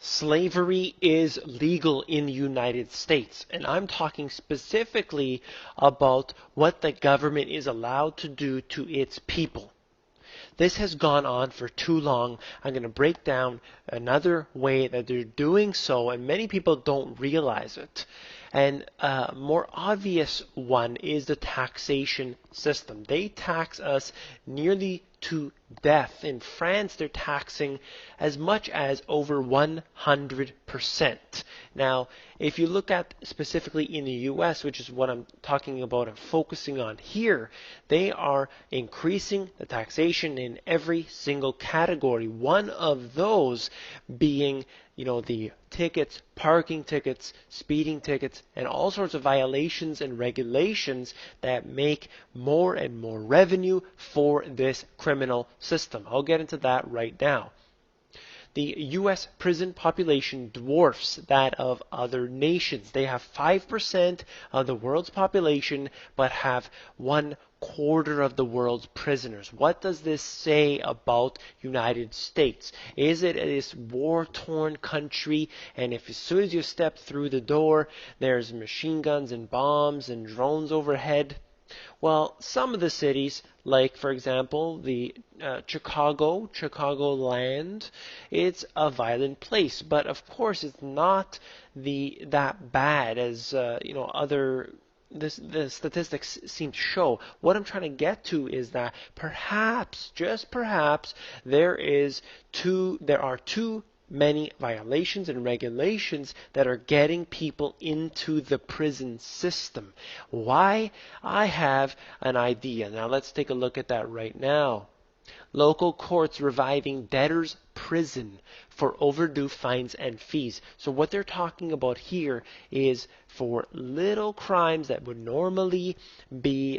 Slavery is legal in the United States, and I'm talking specifically about what the government is allowed to do to its people. This has gone on for too long. I'm going to break down another way that they're doing so, and many people don't realize it. And a more obvious one is the taxation system. They tax us nearly to death. In France, they're taxing as much as over 100%. Now, if you look at specifically in the US, which is what I'm talking about and focusing on here, they are increasing the taxation in every single category. One of those being, the tickets, parking tickets, speeding tickets, and all sorts of violations and regulations that make more and more revenue for this criminal system. I'll get into that right now. The U.S. prison population dwarfs that of other nations. They have 5% of the world's population, but have 1/4 of the world's prisoners. What does this say about United States? Is it this war-torn country, and if as soon as you step through the door, there's machine guns and bombs and drones overhead? Well, some of the cities, like for example the Chicagoland, it's a violent place, but of course it's not that bad as other. The statistics seem to show. What I'm trying to get to is that perhaps, just perhaps, there are too many violations and regulations that are getting people into the prison system. Why? I have an idea. Now let's take a look at that right now. Local courts reviving debtors' prison for overdue fines and fees. So what they're talking about here is for little crimes that would normally be,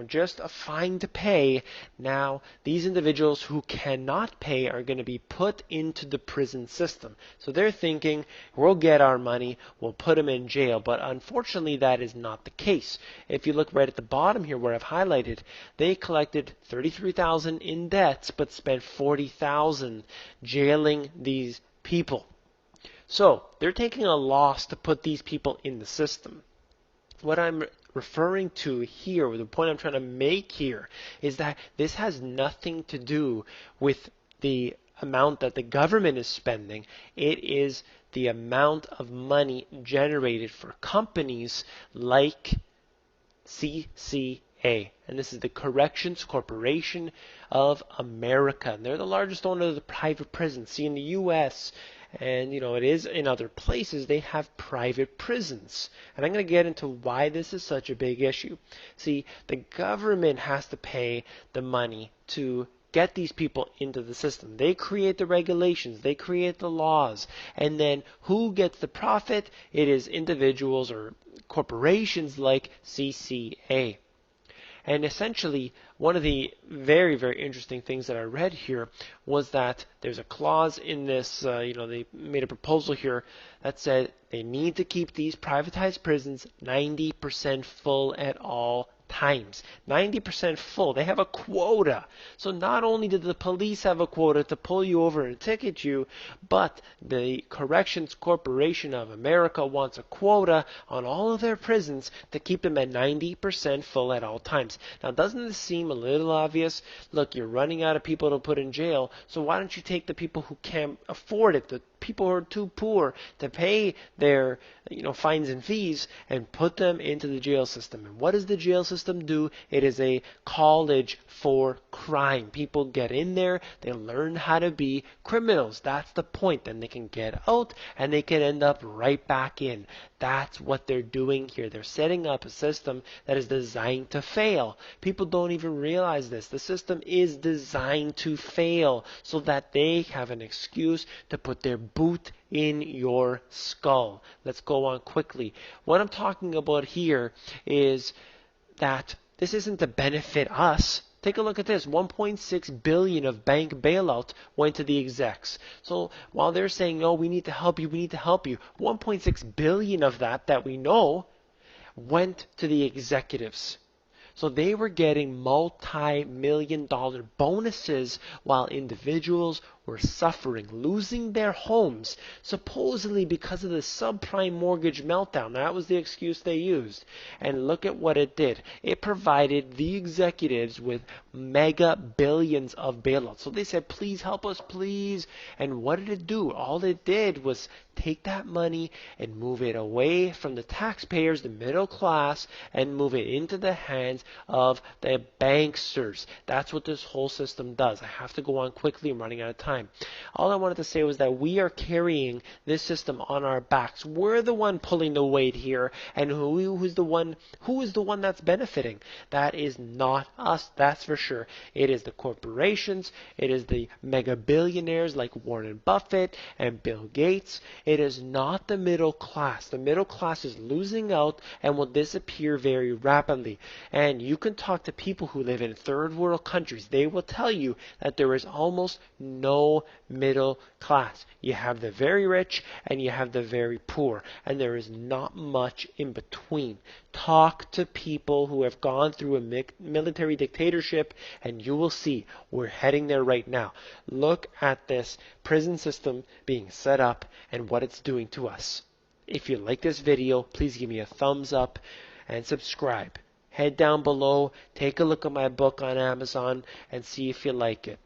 just a fine to pay. Now, these individuals who cannot pay are going to be put into the prison system. So they're thinking, we'll get our money, we'll put them in jail. But unfortunately, that is not the case. If you look right at the bottom here where I've highlighted, they collected $33,000 in debts, but spent $40,000 jailing these people. So they're taking a loss to put these people in the system. What I'm referring to here, or the point I'm trying to make here, is that this has nothing to do with the amount that the government is spending. It is the amount of money generated for companies like CCA. And this is the Corrections Corporation of America. And they're the largest owner of the private prisons. See, in the U.S., and it is in other places, they have private prisons. And I'm going to get into why this is such a big issue. See, the government has to pay the money to get these people into the system. They create the regulations, they create the laws, and then who gets the profit? It is individuals or corporations like CCA. And essentially, one of the very, very interesting things that I read here was that there's a clause in this, they made a proposal here that said they need to keep these privatized prisons 90% full at all times. 90% full. They have a quota. So not only did the police have a quota to pull you over and ticket you, but the Corrections Corporation of America wants a quota on all of their prisons to keep them at 90% full at all times. Now, doesn't this seem a little obvious? Look, you're running out of people to put in jail, so why don't you take the people who can't afford it, the people who are too poor to pay their fines and fees, and put them into the jail system? And what does the jail system do? It is a college for crime. People get in there, they learn how to be criminals. That's the point. Then they can get out and they can end up right back in. That's what they're doing here. They're setting up a system that is designed to fail. People don't even realize this. The system is designed to fail so that they have an excuse to put their boot in your skull. Let's go on quickly. What I'm talking about here is that this isn't to benefit us. Take a look at this. 1.6 billion of bank bailout went to the execs. So while they're saying, no, we need to help you, 1.6 billion of that we know went to the executives. So they were getting multi-million-dollar bonuses while individuals were suffering, losing their homes, supposedly because of the subprime mortgage meltdown. That was the excuse they used. And look at what it did. It provided the executives with mega billions of bailouts. So they said, please help us, please. And what did it do? All it did was take that money and move it away from the taxpayers, the middle class, and move it into the hands of the banksters. That's what this whole system does. I have to go on quickly. I'm running out of time. All I wanted to say was that we are carrying this system on our backs. We're the one pulling the weight here, and who is the one that's benefiting? That is not us, that's for sure. It is the corporations, it is the mega billionaires like Warren Buffett and Bill Gates. It is not the middle class. The middle class is losing out and will disappear very rapidly. And you can talk to people who live in third world countries. They will tell you that there is almost no middle class. You have the very rich and you have the very poor, and there is not much in between. Talk to people who have gone through a military dictatorship and you will see we're heading there right now. Look at this prison system being set up and what it's doing to us. If you like this video, please give me a thumbs up and subscribe. Head down below, take a look at my book on Amazon and see if you like it.